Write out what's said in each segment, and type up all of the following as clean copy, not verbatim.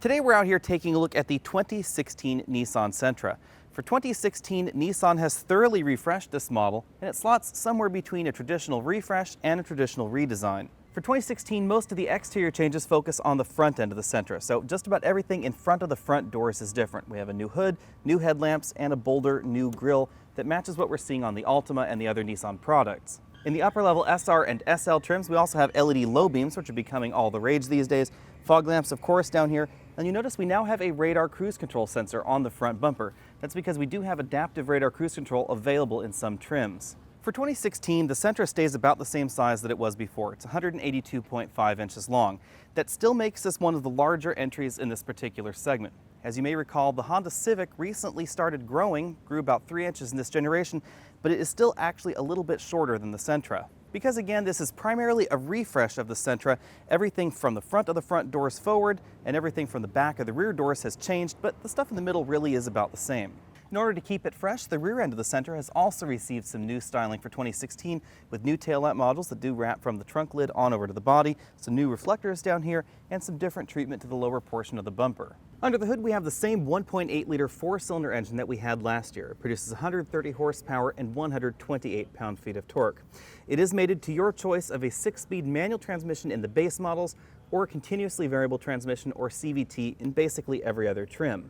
Today we're out here taking a look at the 2016 Nissan Sentra. For 2016, Nissan has thoroughly refreshed this model, and it slots somewhere between a traditional refresh and a traditional redesign. For 2016, most of the exterior changes focus on the front end of the Sentra, so just about everything in front of the front doors is different. We have a new hood, new headlamps, and a bolder new grille that matches what we're seeing on the Altima and the other Nissan products. In the upper level SR and SL trims, we also have LED low beams, which are becoming all the rage these days. Fog lamps, of course, down here. And you notice we now have a radar cruise control sensor on the front bumper. That's because we do have adaptive radar cruise control available in some trims. For 2016, the Sentra stays about the same size that it was before. It's 182.5 inches long. That still makes this one of the larger entries in this particular segment. As you may recall, the Honda Civic recently started growing, grew about 3 inches in this generation, but it is still actually a little bit shorter than the Sentra. Because again, this is primarily a refresh of the Sentra, everything from the front of the front doors forward and everything from the back of the rear doors has changed, but the stuff in the middle really is about the same. In order to keep it fresh, the rear end of the Sentra has also received some new styling for 2016 with new taillight modules that do wrap from the trunk lid on over to the body, some new reflectors down here, and some different treatment to the lower portion of the bumper. Under the hood, we have the same 1.8-liter four-cylinder engine that we had last year. It produces 130 horsepower and 128 pound-feet of torque. It is mated to your choice of a 6-speed manual transmission in the base models or a continuously variable transmission or CVT in basically every other trim.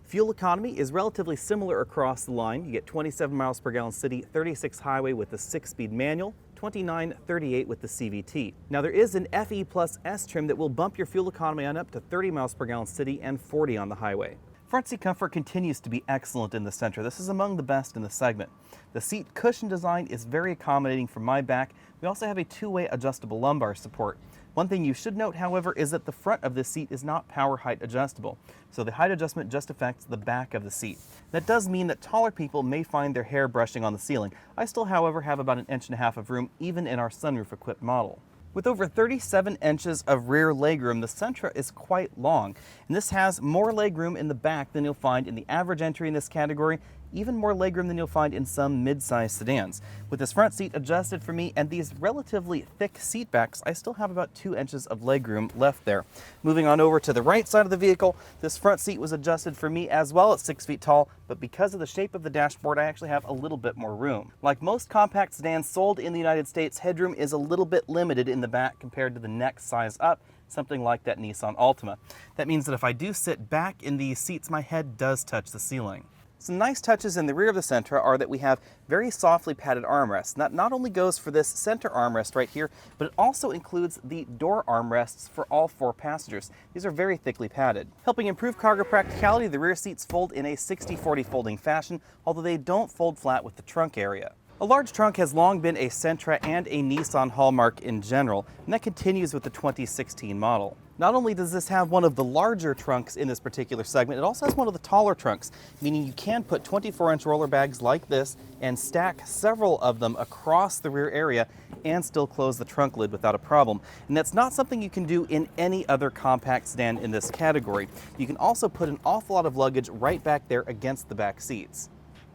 Fuel economy is relatively similar across the line. You get 27 miles per gallon city, 36 highway with the 6-speed manual, 29.38 with the CVT. Now there is an FE Plus S trim that will bump your fuel economy on up to 30 miles per gallon city and 40 on the highway. Front seat comfort continues to be excellent in the Sentra. This is among the best in the segment. The seat cushion design is very accommodating for my back. We also have a two-way adjustable lumbar support. One thing you should note, however, is that the front of this seat is not power height adjustable. So the height adjustment just affects the back of the seat. That does mean that taller people may find their hair brushing on the ceiling. I still, however, have about 1.5 inches of room even in our sunroof equipped model. With over 37 inches of rear legroom, the Sentra is quite long, and this has more legroom in the back than you'll find in the average entry in this category, even more legroom than you'll find in some mid-size sedans. With this front seat adjusted for me and these relatively thick seat backs, I still have about 2 inches of legroom left there. Moving on over to the right side of the vehicle, this front seat was adjusted for me as well at 6 feet tall, but because of the shape of the dashboard, I actually have a little bit more room. Like most compact sedans sold in the United States, headroom is a little bit limited in the back compared to the next size up, something like that Nissan Altima. That means that if I do sit back in these seats, my head does touch the ceiling. Some nice touches in the rear of the Sentra are that we have very softly padded armrests. That not only goes for this center armrest right here, but it also includes the door armrests for all 4 passengers. These are very thickly padded. Helping improve cargo practicality, the rear seats fold in a 60-40 folding fashion, although they don't fold flat with the trunk area. A large trunk has long been a Sentra and a Nissan hallmark in general, and that continues with the 2016 model. Not only does this have one of the larger trunks in this particular segment, it also has one of the taller trunks, meaning you can put 24-inch roller bags like this and stack several of them across the rear area and still close the trunk lid without a problem. And that's not something you can do in any other compact sedan in this category. You can also put an awful lot of luggage right back there against the back seats.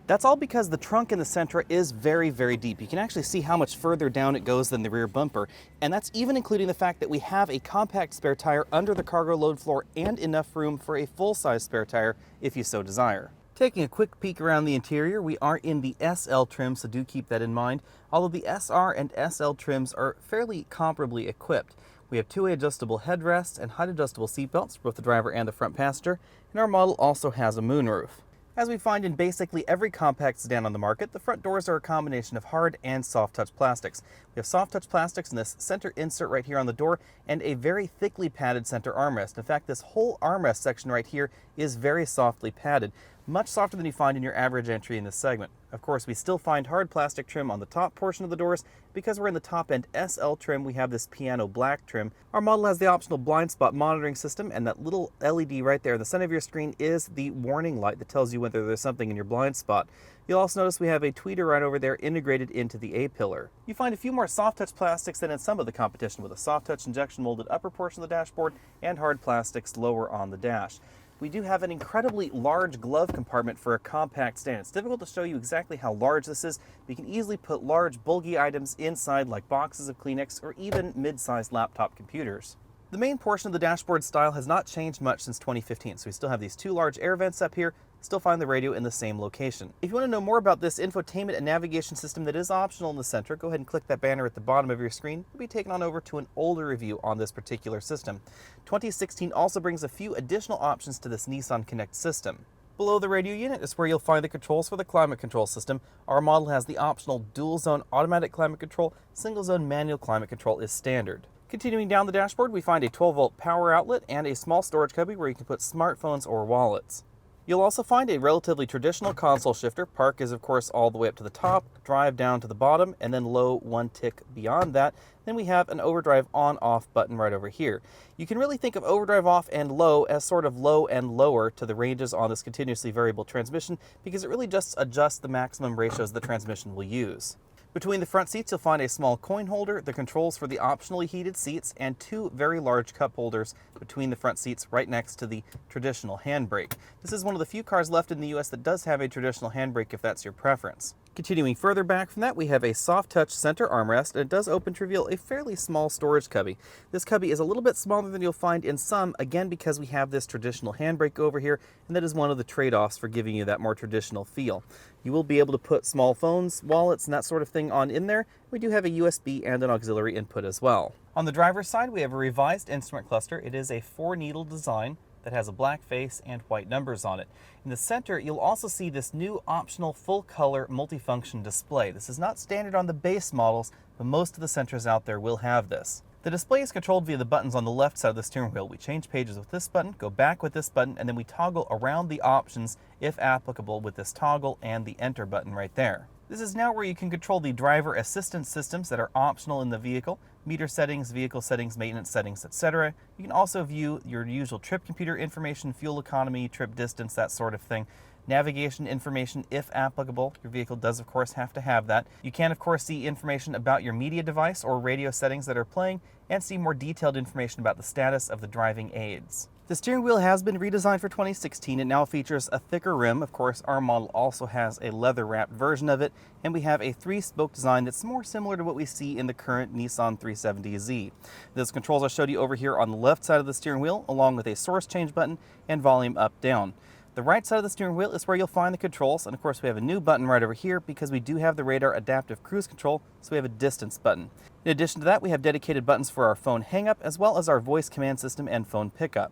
That's all because the trunk in the Sentra is very, very deep. You can actually see how much further down it goes than the rear bumper, and that's even including the fact that we have a compact spare tire under the cargo load floor and enough room for a full-size spare tire if you so desire. Taking a quick peek around the interior, we are in the SL trim, so do keep that in mind. Although the SR and SL trims are fairly comparably equipped. We have two-way adjustable headrests and height adjustable seatbelts for both the driver and the front passenger, and our model also has a moonroof. As we find in basically every compact sedan on the market, the front doors are a combination of hard and soft touch plastics. We have soft touch plastics in this center insert right here on the door and a very thickly padded center armrest. In fact, this whole armrest section right here is very softly padded, much softer than you find in your average entry in this segment. Of course, we still find hard plastic trim on the top portion of the doors. Because we're in the top-end SL trim, we have this piano black trim. Our model has the optional blind spot monitoring system, and that little LED right there in the center of your screen is the warning light that tells you whether there's something in your blind spot. You'll also notice we have a tweeter right over there integrated into the A-pillar. You find a few more soft-touch plastics than in some of the competition, with a soft-touch injection-molded upper portion of the dashboard and hard plastics lower on the dash. We do have an incredibly large glove compartment for a compact sedan. It's difficult to show you exactly how large this is, but you can easily put large, bulky items inside like boxes of Kleenex or even mid-sized laptop computers. The main portion of the dashboard style has not changed much since 2015, so we still have these two large air vents up here, still find the radio in the same location. If you want to know more about this infotainment and navigation system that is optional in the Sentra, go ahead and click that banner at the bottom of your screen. We'll be taken on over to an older review on this particular system. 2016 also brings a few additional options to this Nissan Connect system. Below the radio unit is where you'll find the controls for the climate control system. Our model has the optional dual zone automatic climate control, single zone manual climate control is standard. Continuing down the dashboard, we find a 12-volt power outlet and a small storage cubby where you can put smartphones or wallets. You'll also find a relatively traditional console shifter. Park is of course all the way up to the top, drive down to the bottom, and then low one tick beyond that. Then we have an overdrive on-off button right over here. You can really think of overdrive off and low as sort of low and lower to the ranges on this continuously variable transmission because it really just adjusts the maximum ratios the transmission will use. Between the front seats, you'll find a small coin holder, the controls for the optionally heated seats, and two very large cup holders between the front seats right next to the traditional handbrake. This is one of the few cars left in the US that does have a traditional handbrake if that's your preference. Continuing further back from that, we have a soft touch center armrest, and it does open to reveal a fairly small storage cubby. This cubby is a little bit smaller than you'll find in some, again because we have this traditional handbrake over here, and that is one of the trade-offs for giving you that more traditional feel. You will be able to put small phones, wallets, and that sort of thing on in there. We do have a USB and an auxiliary input as well. On the driver's side, we have a revised instrument cluster. It is a 4-needle design that has a black face and white numbers on it. In the center, you'll also see this new optional full-color multifunction display. This is not standard on the base models, but most of the Sentras out there will have this. The display is controlled via the buttons on the left side of the steering wheel. We change pages with this button, go back with this button, and then we toggle around the options if applicable with this toggle and the enter button right there. This is now where you can control the driver assistance systems that are optional in the vehicle, meter settings, vehicle settings, maintenance settings, etc. You can also view your usual trip computer information, fuel economy, trip distance, that sort of thing. Navigation information if applicable. Your vehicle does of course have to have that. You can of course see information about your media device or radio settings that are playing and see more detailed information about the status of the driving aids. The steering wheel has been redesigned for 2016. It now features a thicker rim. Of course, our model also has a leather-wrapped version of it, and we have a 3-spoke design that's more similar to what we see in the current Nissan 370Z. Those controls I showed you over here on the left side of the steering wheel, along with a source change button and volume up-down. The right side of the steering wheel is where you'll find the controls, and of course we have a new button right over here because we do have the radar adaptive cruise control, so we have a distance button. In addition to that, we have dedicated buttons for our phone hang-up as well as our voice command system and phone pickup.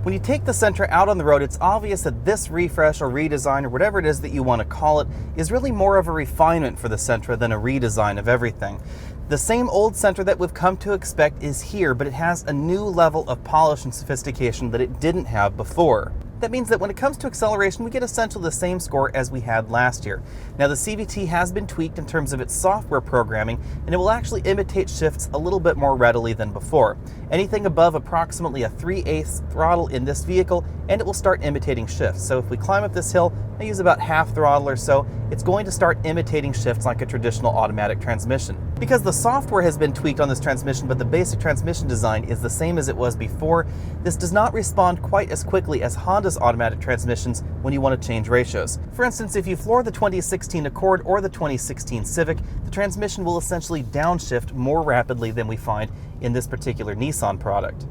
When you take the Sentra out on the road, it's obvious that this refresh or redesign or whatever it is that you want to call it is really more of a refinement for the Sentra than a redesign of everything. The same old Sentra that we've come to expect is here, but it has a new level of polish and sophistication that it didn't have before. That means that when it comes to acceleration, we get essentially the same score as we had last year. Now the CVT has been tweaked in terms of its software programming, and it will actually imitate shifts a little bit more readily than before. Anything above approximately a 3/8 throttle in this vehicle, and it will start imitating shifts. So if we climb up this hill, I use about half throttle or so, it's going to start imitating shifts like a traditional automatic transmission. Because the software has been tweaked on this transmission, but the basic transmission design is the same as it was before, this does not respond quite as quickly as Honda's automatic transmissions when you want to change ratios. For instance, if you floor the 2016 Accord or the 2016 Civic, the transmission will essentially downshift more rapidly than we find in this particular Nissan product.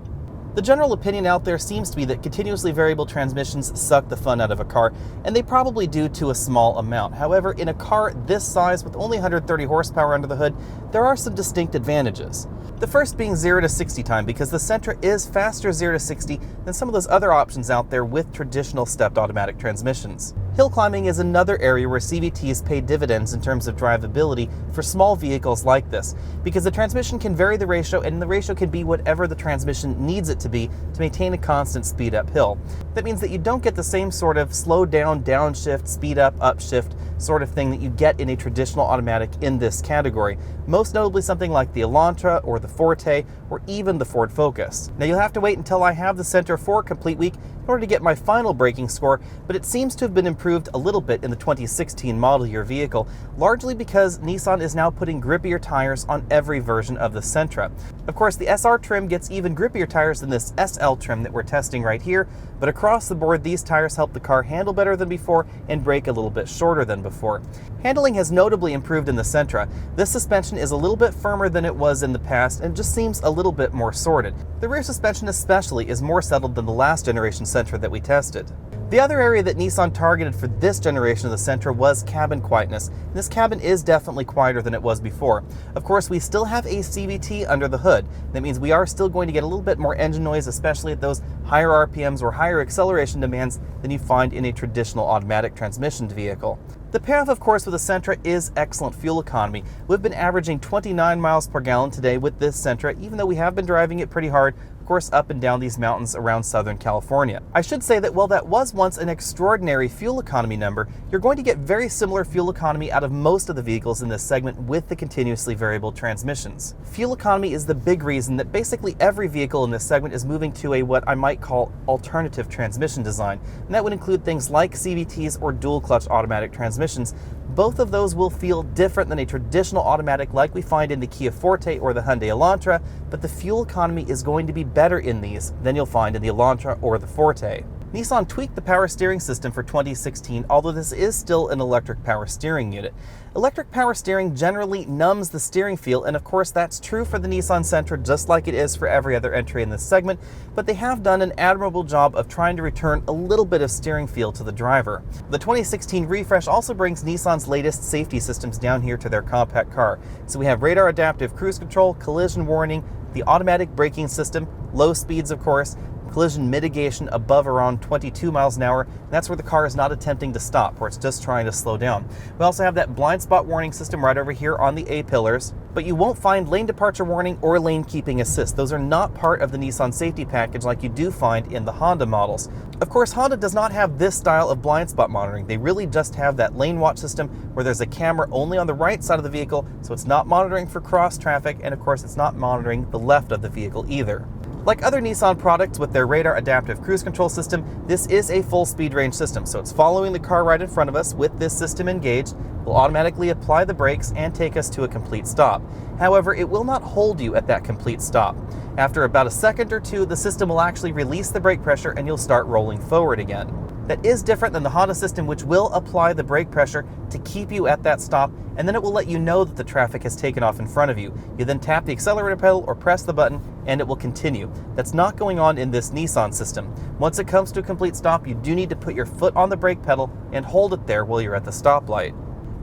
The general opinion out there seems to be that continuously variable transmissions suck the fun out of a car, and they probably do to a small amount. However, in a car this size with only 130 horsepower under the hood, there are some distinct advantages. The first being 0 to 60 time, because the Sentra is faster 0 to 60 than some of those other options out there with traditional stepped automatic transmissions. Hill climbing is another area where CVTs pay dividends in terms of drivability for small vehicles like this, because the transmission can vary the ratio, and the ratio can be whatever the transmission needs it to be to maintain a constant speed uphill. That means that you don't get the same sort of slow down, downshift, speed up, upshift sort of thing that you get in a traditional automatic in this category, most notably something like the Elantra or the Forte or even the Ford Focus. Now you'll have to wait until I have the Sentra for a complete week in order to get my final braking score, but it seems to have been improved a little bit in the 2016 model year vehicle, largely because Nissan is now putting grippier tires on every version of the Sentra. Of course, the SR trim gets even grippier tires than this SL trim that we're testing right here, but across the board, these tires help the car handle better than before and brake a little bit shorter than before. Handling has notably improved in the Sentra. This suspension is a little bit firmer than it was in the past and just seems a little bit more sorted. The rear suspension especially is more settled than the last generation Sentra that we tested. The other area that Nissan targeted for this generation of the Sentra was cabin quietness. This cabin is definitely quieter than it was before. Of course, we still have a CVT under the hood. That means we are still going to get a little bit more engine noise, especially at those higher RPMs or higher acceleration demands than you find in a traditional automatic transmission vehicle. The payoff, of course, with the Sentra is excellent fuel economy. We've been averaging 29 miles per gallon today with this Sentra, even though we have been driving it pretty hard, of course, up and down these mountains around Southern California. I should say that while that was once an extraordinary fuel economy number, you're going to get very similar fuel economy out of most of the vehicles in this segment with the continuously variable transmissions. Fuel economy is the big reason that basically every vehicle in this segment is moving to a what I might call alternative transmission design, and that would include things like CVTs or dual clutch automatic transmissions. Both of those will feel different than a traditional automatic like we find in the Kia Forte or the Hyundai Elantra, but the fuel economy is going to be better in these than you'll find in the Elantra or the Forte. Nissan tweaked the power steering system for 2016, although this is still an electric power steering unit. Electric power steering generally numbs the steering feel, and of course that's true for the Nissan Sentra just like it is for every other entry in this segment, but they have done an admirable job of trying to return a little bit of steering feel to the driver. The 2016 refresh also brings Nissan's latest safety systems down here to their compact car. So we have radar adaptive cruise control, collision warning, the automatic braking system, low speeds of course, collision mitigation above around 22 miles an hour. And that's where the car is not attempting to stop, where it's just trying to slow down. We also have that blind spot warning system right over here on the A-pillars, but you won't find lane departure warning or lane keeping assist. Those are not part of the Nissan safety package like you do find in the Honda models. Of course, Honda does not have this style of blind spot monitoring. They really just have that lane watch system where there's a camera only on the right side of the vehicle, so it's not monitoring for cross traffic, and of course it's not monitoring the left of the vehicle either. Like other Nissan products with their radar adaptive cruise control system, this is a full speed range system, so it's following the car right in front of us with this system engaged, will automatically apply the brakes and take us to a complete stop. However, it will not hold you at that complete stop. After about a second or two, the system will actually release the brake pressure and you'll start rolling forward again. That is different than the Honda system, which will apply the brake pressure to keep you at that stop, and then it will let you know that the traffic has taken off in front of you. You then tap the accelerator pedal or press the button and it will continue. That's not going on in this Nissan system. Once it comes to a complete stop, you do need to put your foot on the brake pedal and hold it there while you're at the stoplight.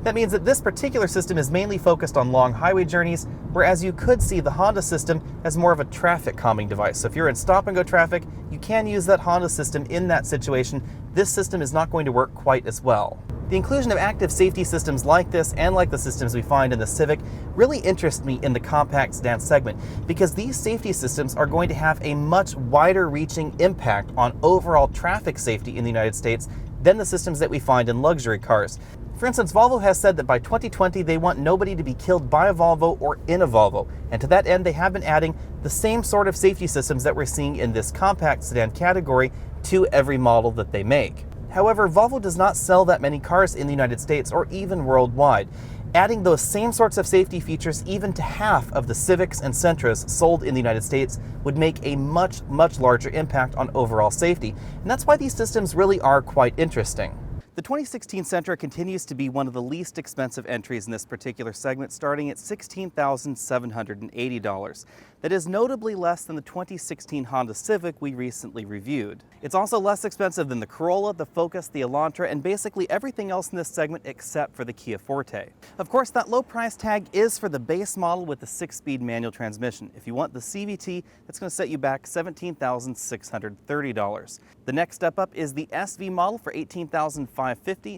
That means that this particular system is mainly focused on long highway journeys, whereas you could see the Honda system as more of a traffic calming device. So if you're in stop and go traffic, you can use that Honda system in that situation. This system is not going to work quite as well. The inclusion of active safety systems like this and like the systems we find in the Civic really interest me in the compact sedan segment, because these safety systems are going to have a much wider reaching impact on overall traffic safety in the United States than the systems that we find in luxury cars. For instance, Volvo has said that by 2020 they want nobody to be killed by a Volvo or in a Volvo, and to that end they have been adding the same sort of safety systems that we're seeing in this compact sedan category to every model that they make. However, Volvo does not sell that many cars in the United States or even worldwide. Adding those same sorts of safety features even to half of the Civics and Sentras sold in the United States would make a much larger impact on overall safety, and that's why these systems really are quite interesting. The 2016 Sentra continues to be one of the least expensive entries in this particular segment, starting at $16,780. That is notably less than the 2016 Honda Civic we recently reviewed. It's also less expensive than the Corolla, the Focus, the Elantra, and basically everything else in this segment except for the Kia Forte. Of course, that low price tag is for the base model with the 6-speed manual transmission. If you want the CVT, that's going to set you back $17,630. The next step up is the SV model for $18,550.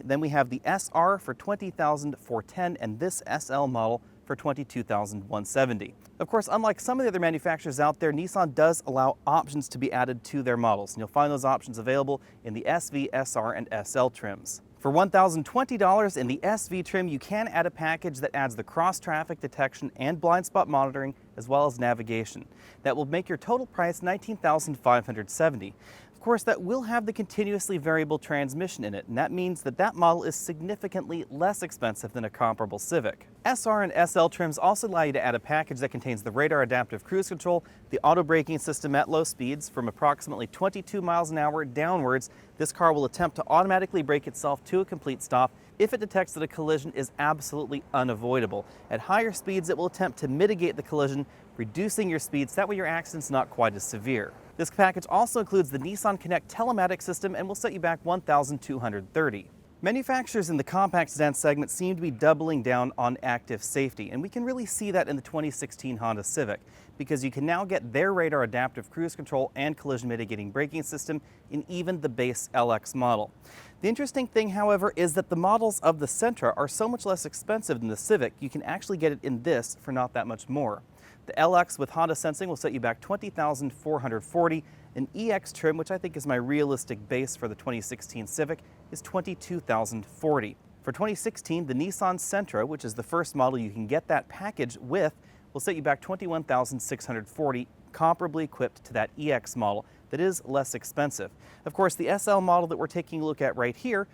Then we have the SR for $20,410, and this SL model for $22,170. Of course, unlike some of the other manufacturers out there, Nissan does allow options to be added to their models, and you'll find those options available in the SV, SR, and SL trims. For $1,020 in the SV trim, you can add a package that adds the cross-traffic detection and blind spot monitoring, as well as navigation. That will make your total price $19,570. Of course, that will have the continuously variable transmission in it, and that means that that model is significantly less expensive than a comparable Civic. SR and SL trims also allow you to add a package that contains the radar adaptive cruise control, the auto braking system at low speeds. From approximately 22 miles an hour downwards, this car will attempt to automatically brake itself to a complete stop, if it detects that a collision is absolutely unavoidable. At higher speeds, it will attempt to mitigate the collision, reducing your speeds, that way your accident's not quite as severe. This package also includes the Nissan Connect telematics system and will set you back $1,230. Manufacturers in the compact sedan segment seem to be doubling down on active safety, and we can really see that in the 2016 Honda Civic, because you can now get their radar adaptive cruise control and collision mitigating braking system in even the base LX model. The interesting thing, however, is that the models of the Sentra are so much less expensive than the Civic, you can actually get it in this for not that much more. The LX with Honda sensing will set you back $20,440. An EX trim, which I think is my realistic base for the 2016 Civic, is $22,040. For 2016, the Nissan Sentra, which is the first model you can get that package with, will set you back $21,640, comparably equipped to that EX model that is less expensive. Of course, the SL model that we're taking a look at right here,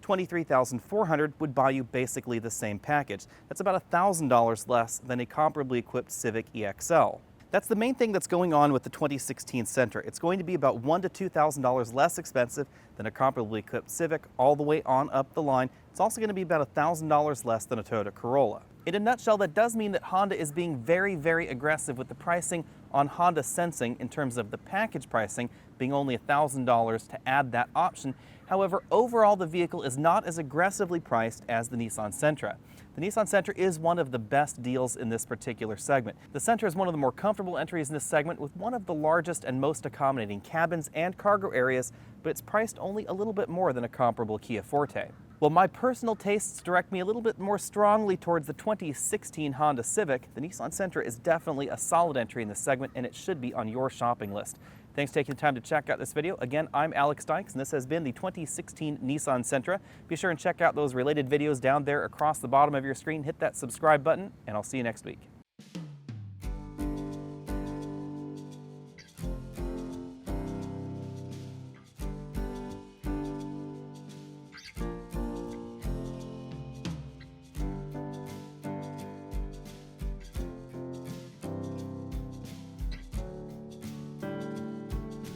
$23,400, would buy you basically the same package. That's about $1,000 less than a comparably equipped Civic EXL. That's the main thing that's going on with the 2016 Sentra. It's going to be about $1,000 to $2,000 less expensive than a comparably equipped Civic all the way on up the line. It's also going to be about $1,000 less than a Toyota Corolla. In a nutshell, that does mean that Honda is being very, very aggressive with the pricing on Honda Sensing in terms of the package pricing being only $1,000 to add that option. However, overall the vehicle is not as aggressively priced as the Nissan Sentra. The Nissan Sentra is one of the best deals in this particular segment. The Sentra is one of the more comfortable entries in this segment with one of the largest and most accommodating cabins and cargo areas, but it's priced only a little bit more than a comparable Kia Forte. While my personal tastes direct me a little bit more strongly towards the 2016 Honda Civic, the Nissan Sentra is definitely a solid entry in this segment, and it should be on your shopping list. Thanks for taking the time to check out this video. Again, I'm Alex Dykes, and this has been the 2016 Nissan Sentra. Be sure and check out those related videos down there across the bottom of your screen. Hit that subscribe button, and I'll see you next week.